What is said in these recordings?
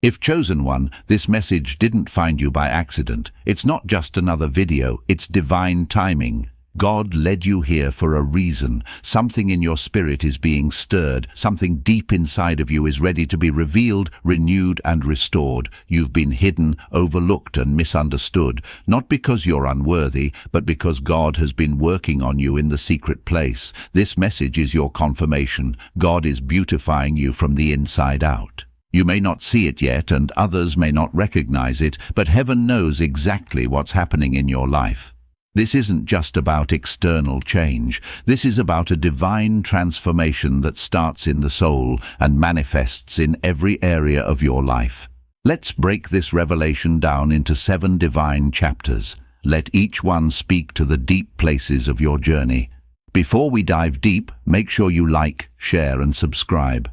If chosen one, this message didn't find you by accident. It's not just another video, it's divine timing. God led you here for a reason. Something in your spirit is being stirred. Something deep inside of you is ready to be revealed, renewed, and restored. You've been hidden, overlooked, and misunderstood, not because you're unworthy, but because God has been working on you in the secret place. This message is your confirmation. God is beautifying you from the inside out. You may not see it yet, and others may not recognize it, but heaven knows exactly what's happening in your life. This isn't just about external change. This is about a divine transformation that starts in the soul and manifests in every area of your life. Let's break this revelation down into 7 divine chapters. Let each one speak to the deep places of your journey. Before we dive deep, make sure you like, share, and subscribe.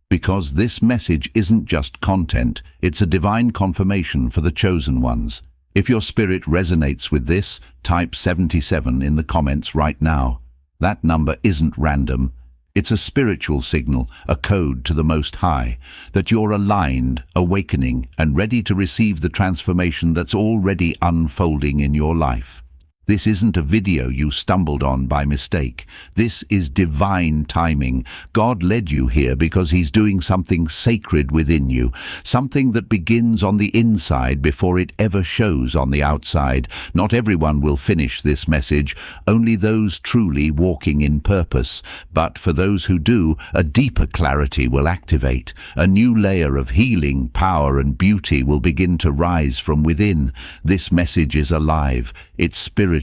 Because this message isn't just content, it's a divine confirmation for the chosen ones. If your spirit resonates with this, type 77 in the comments right now. That number isn't random. It's a spiritual signal, a code to the Most High, that you're aligned, awakening, and ready to receive the transformation that's already unfolding in your life. This isn't a video you stumbled on by mistake. This is divine timing. God led you here because He's doing something sacred within you, something that begins on the inside before it ever shows on the outside. Not everyone will finish this message, only those truly walking in purpose. But for those who do, a deeper clarity will activate. A new layer of healing, power, and beauty will begin to rise from within. This message is alive. It's spiritual.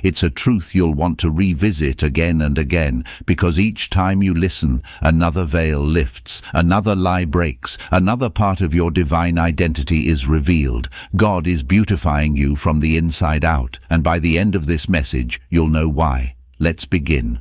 It's a truth you'll want to revisit again and again, because each time you listen, another veil lifts, another lie breaks, another part of your divine identity is revealed. God is beautifying you from the inside out, and by the end of this message, you'll know why. Let's begin.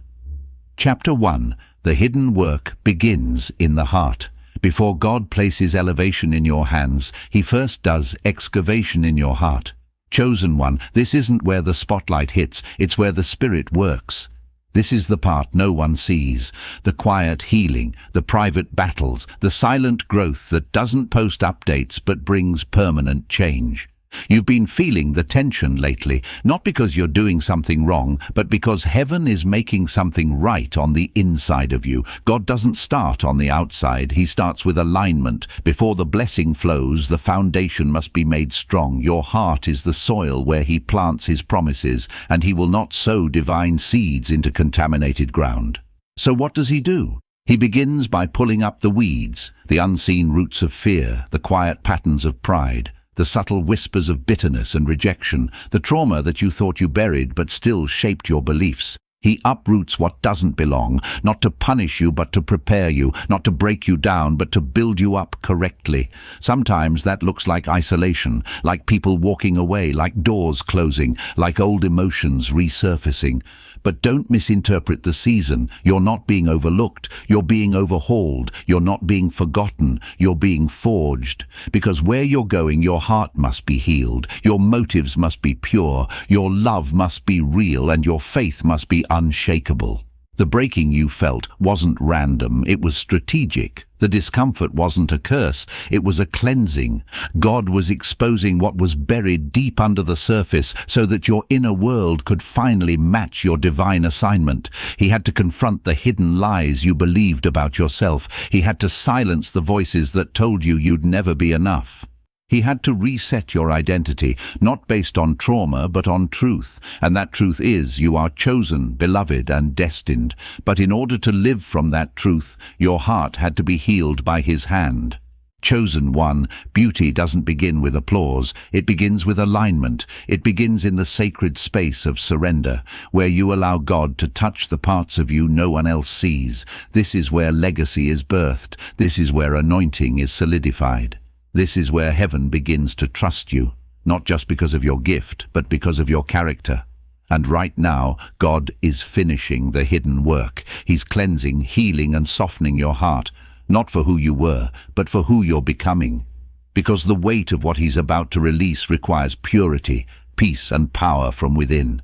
Chapter 1. The hidden work begins in the heart. Before God places elevation in your hands, He first does excavation in your heart. Chosen one, this isn't where the spotlight hits, it's where the Spirit works. This is the part no one sees, the quiet healing, the private battles, the silent growth that doesn't post updates but brings permanent change. You've been feeling the tension lately, not because you're doing something wrong, but because heaven is making something right on the inside of you. God doesn't start on the outside, He starts with alignment. Before the blessing flows, the foundation must be made strong. Your heart is the soil where He plants His promises, and He will not sow divine seeds into contaminated ground. So what does He do? He begins by pulling up the weeds, the unseen roots of fear, the quiet patterns of pride, the subtle whispers of bitterness and rejection, the trauma that you thought you buried but still shaped your beliefs. He uproots what doesn't belong, not to punish you but to prepare you, not to break you down but to build you up correctly. Sometimes that looks like isolation, like people walking away, like doors closing, like old emotions resurfacing. But don't misinterpret the season. You're not being overlooked. You're being overhauled. You're not being forgotten. You're being forged. Because where you're going, your heart must be healed. Your motives must be pure. Your love must be real, and your faith must be unshakable. The breaking you felt wasn't random, it was strategic. The discomfort wasn't a curse, it was a cleansing. God was exposing what was buried deep under the surface so that your inner world could finally match your divine assignment. He had to confront the hidden lies you believed about yourself. He had to silence the voices that told you you'd never be enough. He had to reset your identity, not based on trauma, but on truth. And that truth is, you are chosen, beloved, and destined. But in order to live from that truth, your heart had to be healed by His hand. Chosen one, beauty doesn't begin with applause. It begins with alignment. It begins in the sacred space of surrender, where you allow God to touch the parts of you no one else sees. This is where legacy is birthed. This is where anointing is solidified. This is where heaven begins to trust you, not just because of your gift, but because of your character. And right now, God is finishing the hidden work. He's cleansing, healing, and softening your heart, not for who you were, but for who you're becoming. Because the weight of what He's about to release requires purity, peace, and power from within.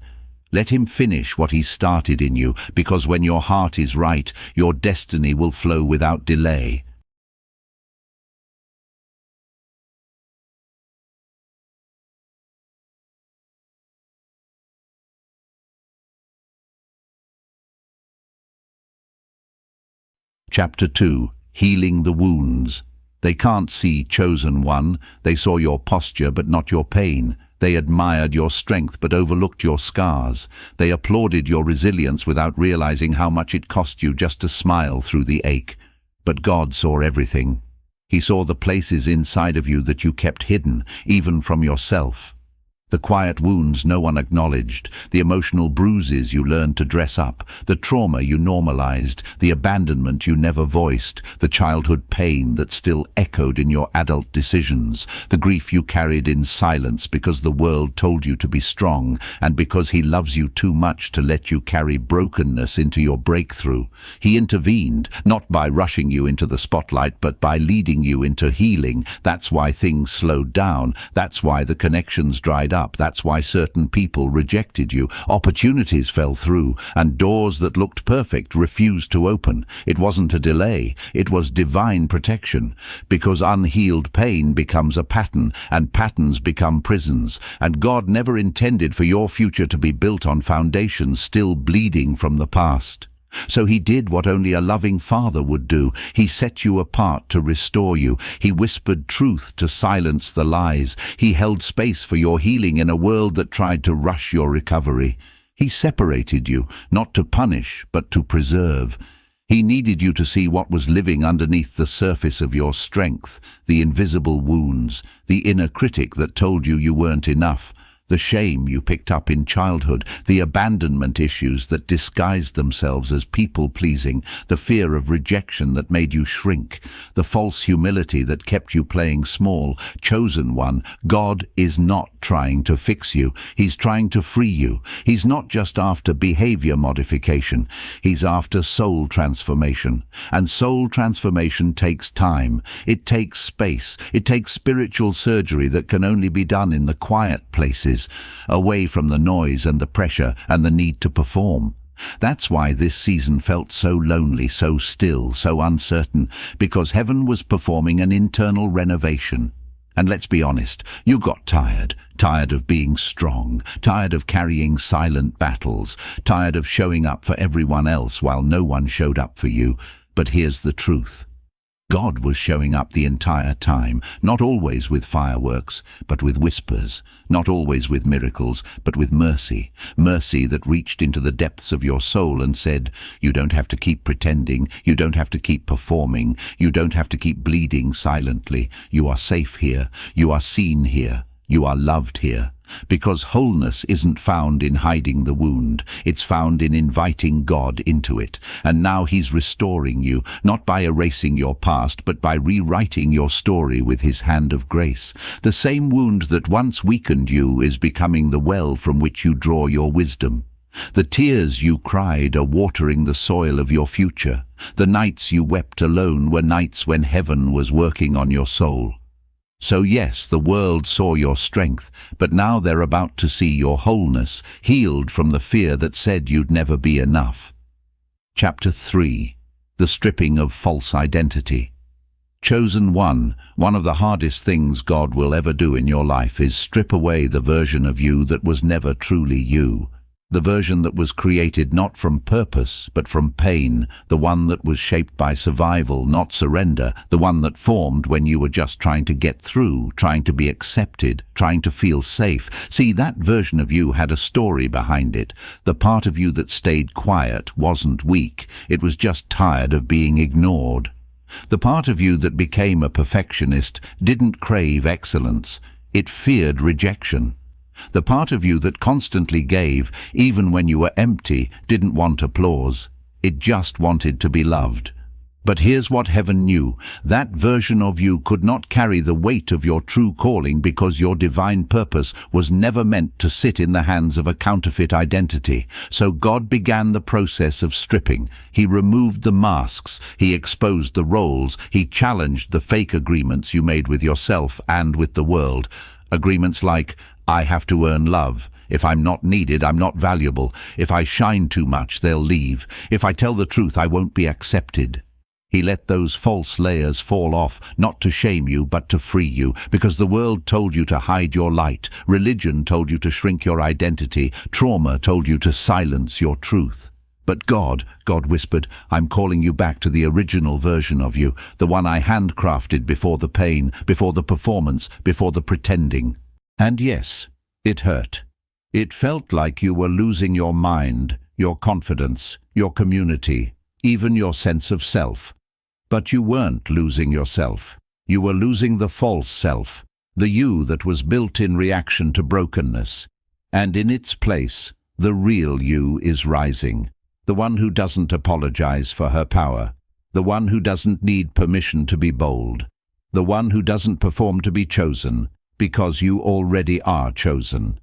Let Him finish what He started in you, because when your heart is right, your destiny will flow without delay. Chapter 2. Healing the wounds. They can't see, chosen one. They saw your posture but not your pain. They admired your strength but overlooked your scars. They applauded your resilience without realizing how much it cost you just to smile through the ache. But God saw everything. He saw the places inside of you that you kept hidden, even from yourself. The quiet wounds no one acknowledged, the emotional bruises you learned to dress up, the trauma you normalized, the abandonment you never voiced, the childhood pain that still echoed in your adult decisions, the grief you carried in silence because the world told you to be strong and because he loves you too much to let you carry brokenness into your breakthrough. He intervened, not by rushing you into the spotlight, but by leading you into healing. That's why things slowed down. That's why the connections dried up. That's why certain people rejected you, opportunities fell through, and doors that looked perfect refused to open. It wasn't a delay, it was divine protection, because unhealed pain becomes a pattern, and patterns become prisons, and God never intended for your future to be built on foundations still bleeding from the past. So he did what only a loving father would do. He set you apart to restore you. He whispered truth to silence the lies. He held space for your healing in a world that tried to rush your recovery. He separated you, not to punish, but to preserve. He needed you to see what was living underneath the surface of your strength, the invisible wounds, the inner critic that told you you weren't enough, the shame you picked up in childhood, the abandonment issues that disguised themselves as people-pleasing, the fear of rejection that made you shrink, the false humility that kept you playing small. Chosen one, God is not trying to fix you. He's trying to free you. He's not just after behavior modification. He's after soul transformation. And soul transformation takes time. It takes space. It takes spiritual surgery that can only be done in the quiet places, away from the noise and the pressure and the need to perform. That's why this season felt so lonely, so still, so uncertain, because heaven was performing an internal renovation. And let's be honest, you got tired of being strong, tired of carrying silent battles, tired of showing up for everyone else while no one showed up for you. But here's the truth. God was showing up the entire time, not always with fireworks, but with whispers, not always with miracles, but with mercy, mercy that reached into the depths of your soul and said, you don't have to keep pretending, you don't have to keep performing, you don't have to keep bleeding silently. You are safe here, you are seen here, you are loved here. Because wholeness isn't found in hiding the wound, it's found in inviting God into it. And now he's restoring you, not by erasing your past, but by rewriting your story with his hand of grace. The same wound that once weakened you is becoming the well from which you draw your wisdom. The tears you cried are watering the soil of your future. The nights you wept alone were nights when heaven was working on your soul. So yes, the world saw your strength, but now they're about to see your wholeness, healed from the fear that said you'd never be enough. Chapter 3. The stripping of false identity. Chosen one of the hardest things God will ever do in your life is strip away the version of you that was never truly you. The version that was created not from purpose, but from pain, the one that was shaped by survival, not surrender, the one that formed when you were just trying to get through, trying to be accepted, trying to feel safe. See, that version of you had a story behind it. The part of you that stayed quiet wasn't weak, it was just tired of being ignored. The part of you that became a perfectionist didn't crave excellence, it feared rejection. The part of you that constantly gave, even when you were empty, didn't want applause. It just wanted to be loved. But here's what heaven knew. That version of you could not carry the weight of your true calling because your divine purpose was never meant to sit in the hands of a counterfeit identity. So God began the process of stripping. He removed the masks. He exposed the roles. He challenged the fake agreements you made with yourself and with the world. Agreements like, I have to earn love. If I'm not needed, I'm not valuable. If I shine too much, they'll leave. If I tell the truth, I won't be accepted. He let those false layers fall off, not to shame you, but to free you, because the world told you to hide your light. Religion told you to shrink your identity. Trauma told you to silence your truth. But God whispered, I'm calling you back to the original version of you, the one I handcrafted before the pain, before the performance, before the pretending. And yes, it hurt. It felt like you were losing your mind, your confidence, your community, even your sense of self. But you weren't losing yourself. You were losing the false self, the you that was built in reaction to brokenness. And in its place, the real you is rising. The one who doesn't apologize for her power. The one who doesn't need permission to be bold. The one who doesn't perform to be chosen, because you already are chosen.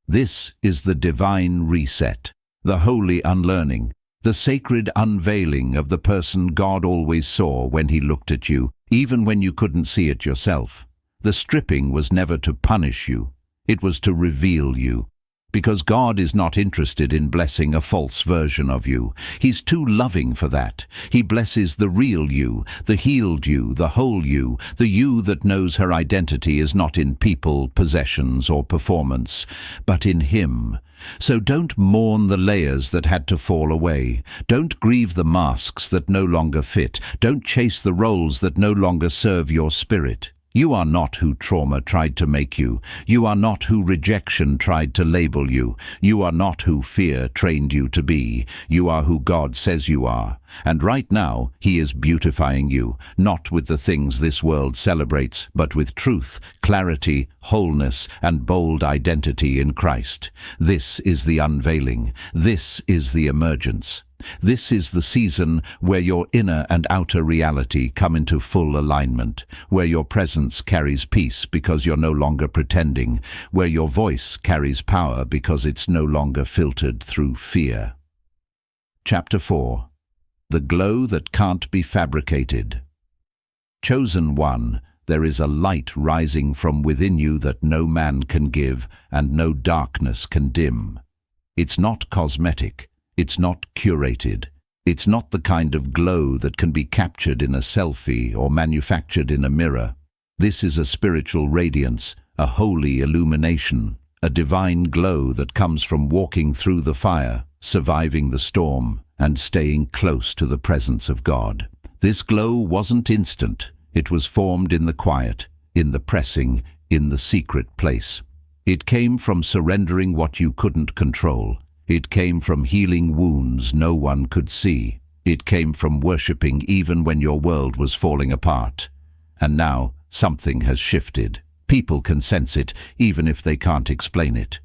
This is the divine reset, the holy unlearning, the sacred unveiling of the person God always saw when he looked at you, even when you couldn't see it yourself. The stripping was never to punish you. It was to reveal you. Because God is not interested in blessing a false version of you. He's too loving for that. He blesses the real you, the healed you, the whole you, the you that knows her identity is not in people, possessions, or performance, but in Him. So don't mourn the layers that had to fall away. Don't grieve the masks that no longer fit. Don't chase the roles that no longer serve your spirit. You are not who trauma tried to make you. You are not who rejection tried to label you. You are not who fear trained you to be. You are who God says you are. And right now, He is beautifying you, not with the things this world celebrates, but with truth, clarity, wholeness, and bold identity in Christ. This is the unveiling. This is the emergence. This is the season where your inner and outer reality come into full alignment, where your presence carries peace because you're no longer pretending, where your voice carries power because it's no longer filtered through fear. Chapter 4. The Glow That Can't Be Fabricated. Chosen one, there is a light rising from within you that no man can give and no darkness can dim. It's not cosmetic. It's not curated. It's not the kind of glow that can be captured in a selfie or manufactured in a mirror. This is a spiritual radiance, a holy illumination, a divine glow that comes from walking through the fire, surviving the storm, and staying close to the presence of God. This glow wasn't instant. It was formed in the quiet, in the pressing, in the secret place. It came from surrendering what you couldn't control. It came from healing wounds no one could see. It came from worshipping even when your world was falling apart. And now something has shifted. People can sense it, even if they can't explain it.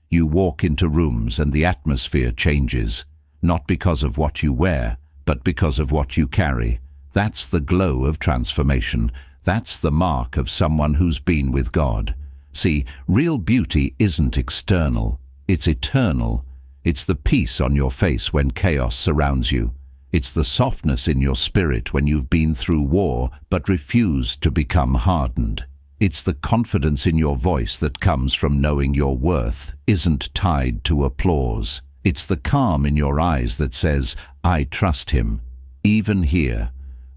You walk into rooms and the atmosphere changes, not because of what you wear, but because of what you carry. That's the glow of transformation. That's the mark of someone who's been with God. See, real beauty isn't external, it's eternal. It's the peace on your face when chaos surrounds you. It's the softness in your spirit when you've been through war but refused to become hardened. It's the confidence in your voice that comes from knowing your worth isn't tied to applause. It's the calm in your eyes that says, I trust Him. Even here,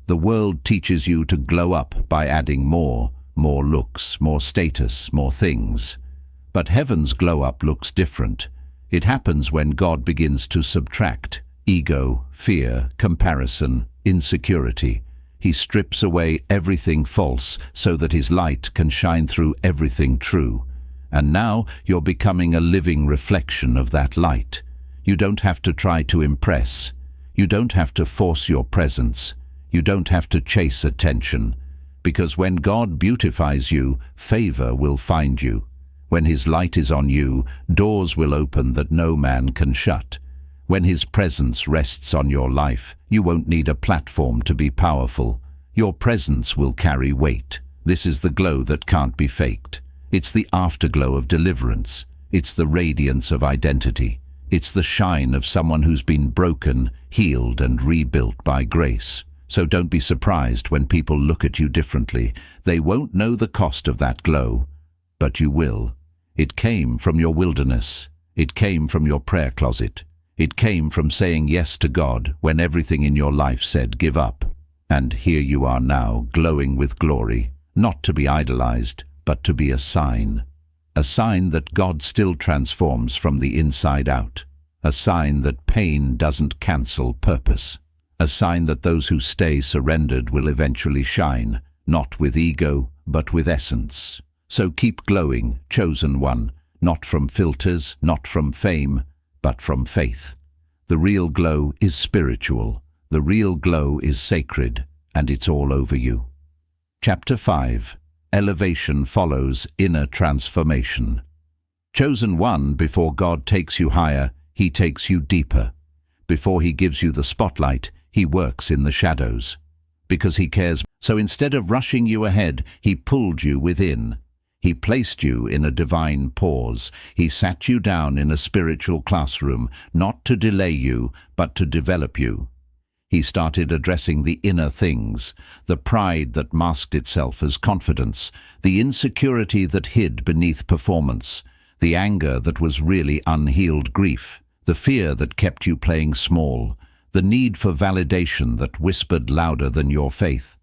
the world teaches you to glow up by adding more looks, more status, more things. But heaven's glow up looks different. It happens when God begins to subtract ego, fear, comparison, insecurity. He strips away everything false so that His light can shine through everything true. And now you're becoming a living reflection of that light. You don't have to try to impress. You don't have to force your presence. You don't have to chase attention. Because when God beautifies you, favor will find you. When His light is on you, doors will open that no man can shut. When His presence rests on your life, you won't need a platform to be powerful. Your presence will carry weight. This is the glow that can't be faked. It's the afterglow of deliverance. It's the radiance of identity. It's the shine of someone who's been broken, healed, and rebuilt by grace. So don't be surprised when people look at you differently. They won't know the cost of that glow. But you will. It came from your wilderness. It came from your prayer closet. It came from saying yes to God when everything in your life said give up. And here you are now, glowing with glory, not to be idolized, but to be a sign that God still transforms from the inside out, a sign that pain doesn't cancel purpose, a sign that those who stay surrendered will eventually shine, not with ego, but with essence. So keep glowing, chosen one, not from filters, not from fame, but from faith. The real glow is spiritual, the real glow is sacred, and it's all over you. Chapter 5. Elevation follows inner transformation. Chosen one, before God takes you higher, He takes you deeper. Before He gives you the spotlight, He works in the shadows. Because He cares, so instead of rushing you ahead, He pulled you within. He placed you in a divine pause. He sat you down in a spiritual classroom, not to delay you, but to develop you. He started addressing the inner things, the pride that masked itself as confidence, the insecurity that hid beneath performance, the anger that was really unhealed grief, the fear that kept you playing small, the need for validation that whispered louder than your faith.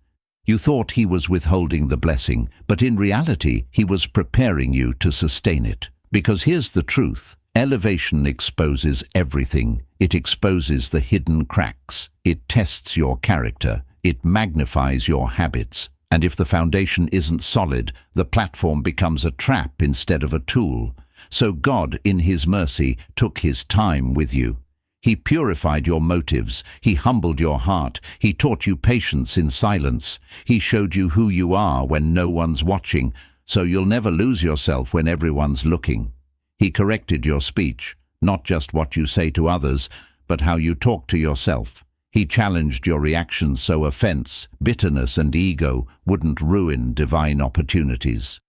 You thought He was withholding the blessing, but in reality He was preparing you to sustain it. Because here's the truth. Elevation exposes everything. It exposes the hidden cracks. It tests your character. It magnifies your habits. And if the foundation isn't solid, the platform becomes a trap instead of a tool. So God, in His mercy, took His time with you. He purified your motives. He humbled your heart. He taught you patience in silence. He showed you who you are when no one's watching, so you'll never lose yourself when everyone's looking. He corrected your speech, not just what you say to others, but how you talk to yourself. He challenged your reactions so offense, bitterness, and ego wouldn't ruin divine opportunities.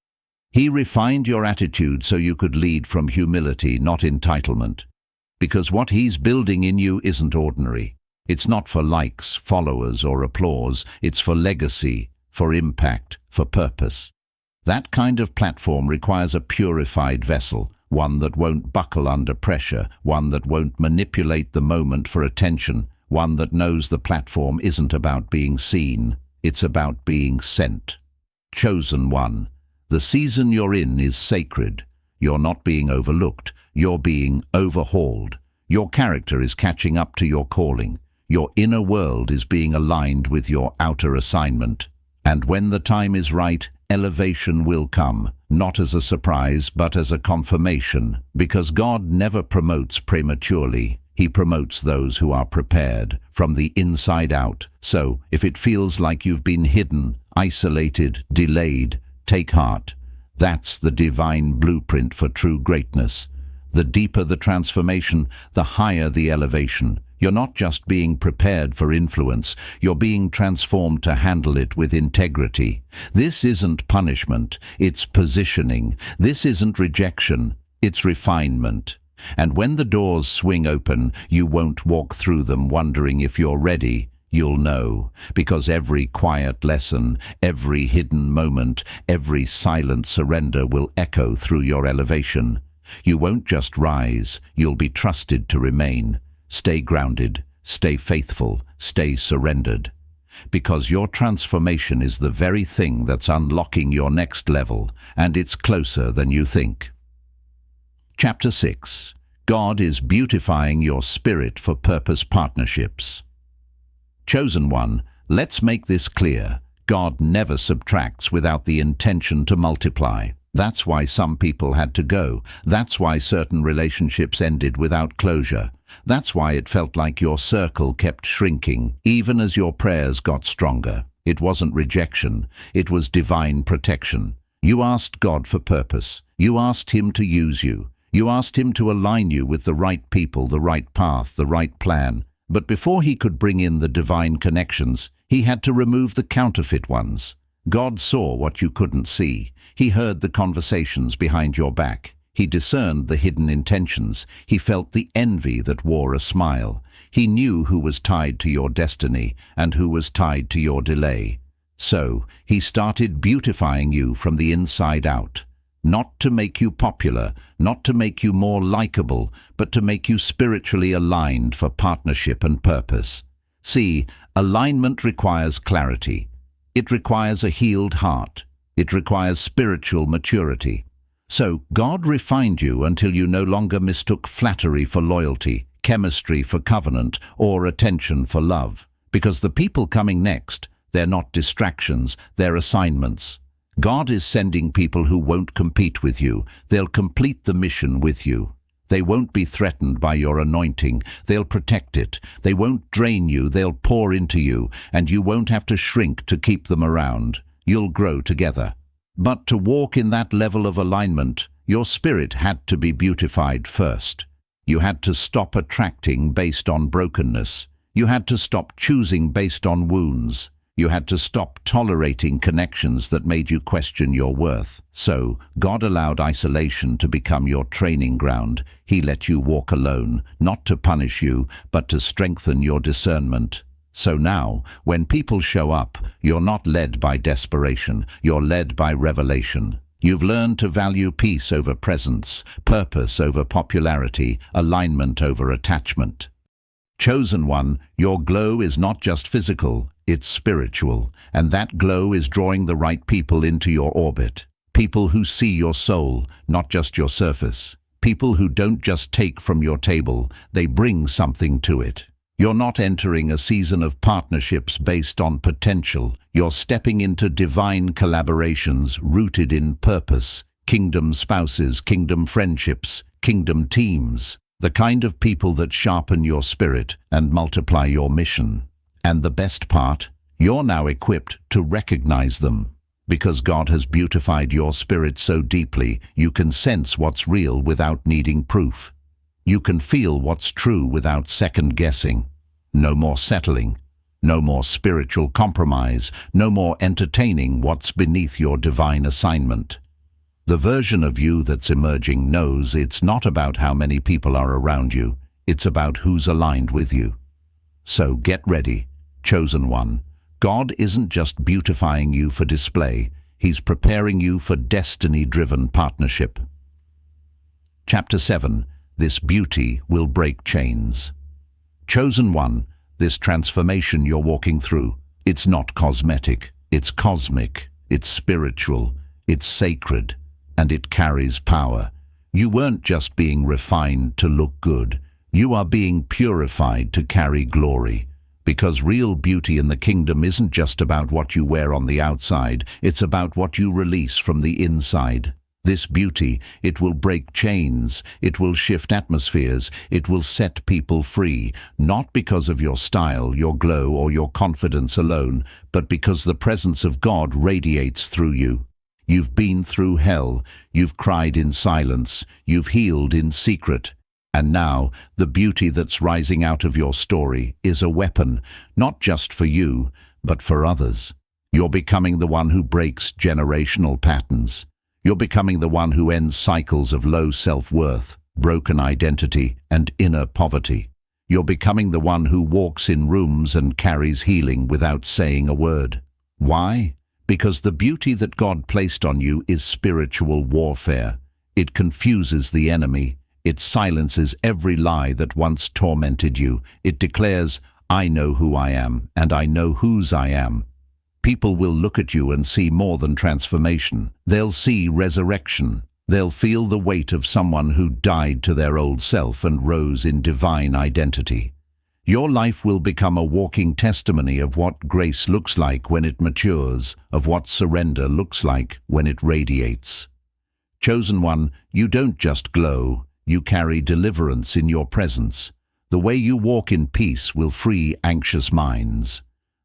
He refined your attitude so you could lead from humility, not entitlement. Because what He's building in you isn't ordinary. It's not for likes, followers, or applause. It's for legacy, for impact, for purpose. That kind of platform requires a purified vessel, one that won't buckle under pressure, one that won't manipulate the moment for attention, one that knows the platform isn't about being seen, it's about being sent. Chosen one. The season you're in is sacred. You're not being overlooked. You're being overhauled. Your character is catching up to your calling. Your inner world is being aligned with your outer assignment. And when the time is right, elevation will come, not as a surprise, but as a confirmation. Because God never promotes prematurely. He promotes those who are prepared, from the inside out. So, if it feels like you've been hidden, isolated, delayed, take heart. That's the divine blueprint for true greatness. The deeper the transformation, the higher the elevation. You're not just being prepared for influence, you're being transformed to handle it with integrity. This isn't punishment, it's positioning. This isn't rejection, it's refinement. And when the doors swing open, you won't walk through them wondering if you're ready. You'll know, because every quiet lesson, every hidden moment, every silent surrender will echo through your elevation. You won't just rise, you'll be trusted to remain. Stay grounded, stay faithful, stay surrendered. Because your transformation is the very thing that's unlocking your next level, and it's closer than you think. Chapter 6. God is beautifying your spirit for purpose partnerships. Chosen one, let's make this clear. God never subtracts without the intention to multiply. That's why some people had to go. That's why certain relationships ended without closure. That's why it felt like your circle kept shrinking, even as your prayers got stronger. It wasn't rejection, it was divine protection. You asked God for purpose. You asked Him to use you. You asked Him to align you with the right people, the right path, the right plan. But before He could bring in the divine connections, He had to remove the counterfeit ones. God saw what you couldn't see. He heard the conversations behind your back. He discerned the hidden intentions. He felt the envy that wore a smile. He knew who was tied to your destiny and who was tied to your delay. So, He started beautifying you from the inside out. Not to make you popular, not to make you more likable, but to make you spiritually aligned for partnership and purpose. See, alignment requires clarity. It requires a healed heart. It requires spiritual maturity. So God refined you until you no longer mistook flattery for loyalty. chemistry for covenant, or attention for love. Because the people coming next, they're not distractions, they're assignments. God is sending people who won't compete with you. They'll complete the mission with you. They won't be threatened by your anointing. They'll protect it. They won't drain you. They'll pour into you, and you won't have to shrink to keep them around. You'll grow together. But to walk in that level of alignment, your spirit had to be beautified first. You had to stop attracting based on brokenness. You had to stop choosing based on wounds. You had to stop tolerating connections that made you question your worth. So, God allowed isolation to become your training ground. He let you walk alone, not to punish you, but to strengthen your discernment. So now, when people show up, you're not led by desperation, you're led by revelation. You've learned to value peace over presence, purpose over popularity, alignment over attachment. Chosen one, your glow is not just physical, it's spiritual, and that glow is drawing the right people into your orbit. People who see your soul, not just your surface. People who don't just take from your table, they bring something to it. You're not entering a season of partnerships based on potential. You're stepping into divine collaborations rooted in purpose, kingdom spouses, kingdom friendships, kingdom teams. The kind of people that sharpen your spirit and multiply your mission. And the best part, you're now equipped to recognize them. Because God has beautified your spirit so deeply, you can sense what's real without needing proof. You can feel what's true without second-guessing. No more settling. No more spiritual compromise. No more entertaining what's beneath your divine assignment. The version of you that's emerging knows it's not about how many people are around you. It's about who's aligned with you. So get ready, chosen one. God isn't just beautifying you for display. He's preparing you for destiny-driven partnership. Chapter 7. This beauty will break chains. Chosen one, this transformation you're walking through, it's not cosmetic, it's cosmic, it's spiritual, it's sacred, and it carries power. You weren't just being refined to look good, you are being purified to carry glory. Because real beauty in the kingdom isn't just about what you wear on the outside, it's about what you release from the inside. This beauty, it will break chains, it will shift atmospheres, it will set people free, not because of your style, your glow, or your confidence alone, but because the presence of God radiates through you. You've been through hell, you've cried in silence, you've healed in secret. And now, the beauty that's rising out of your story is a weapon, not just for you, but for others. You're becoming the one who breaks generational patterns. You're becoming the one who ends cycles of low self-worth, broken identity, and inner poverty. You're becoming the one who walks in rooms and carries healing without saying a word. Why? Because the beauty that God placed on you is spiritual warfare. It confuses the enemy. It silences every lie that once tormented you. It declares, I know who I am, and I know whose I am. People will look at you and see more than transformation. They'll see resurrection. They'll feel the weight of someone who died to their old self and rose in divine identity. Your life will become a walking testimony of what grace looks like when it matures, of what surrender looks like when it radiates. Chosen one, you don't just glow, you carry deliverance in your presence. The way you walk in peace will free anxious minds.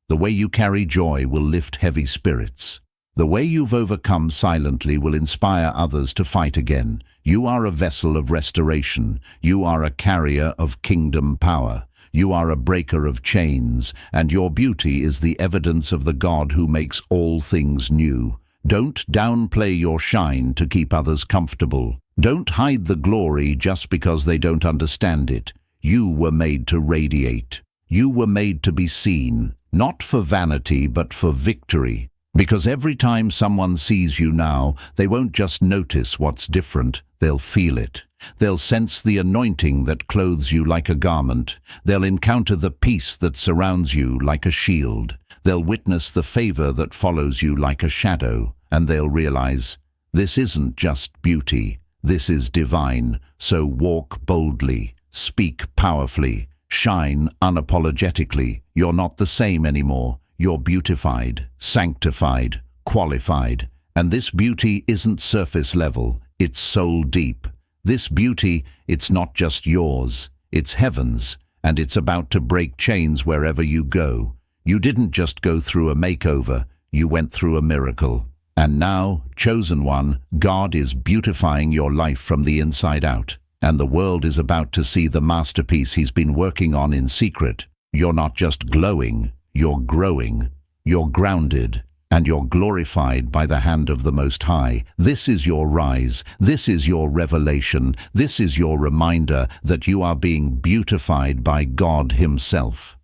The way you carry joy will lift heavy spirits. The way you've overcome silently will inspire others to fight again. You are a vessel of restoration. You are a carrier of kingdom power. You are a breaker of chains, and your beauty is the evidence of the God who makes all things new. Don't downplay your shine to keep others comfortable. Don't hide the glory just because they don't understand it. You were made to radiate. You were made to be seen. Not for vanity, but for victory. Because every time someone sees you now, they won't just notice what's different, they'll feel it. They'll sense the anointing that clothes you like a garment. They'll encounter the peace that surrounds you like a shield. They'll witness the favor that follows you like a shadow. And they'll realize, this isn't just beauty, this is divine, so walk boldly. Speak powerfully. Shine unapologetically. You're not the same anymore. You're beautified, sanctified, qualified. And this beauty isn't surface level, it's soul deep. This beauty, it's not just yours, it's heaven's, and it's about to break chains wherever you go. You didn't just go through a makeover, you went through a miracle. And now, chosen one, God is beautifying your life from the inside out. And the world is about to see the masterpiece he's been working on in secret. You're not just glowing, you're growing. You're grounded, and you're glorified by the hand of the Most High. This is your rise. This is your revelation. This is your reminder that you are being beautified by God Himself.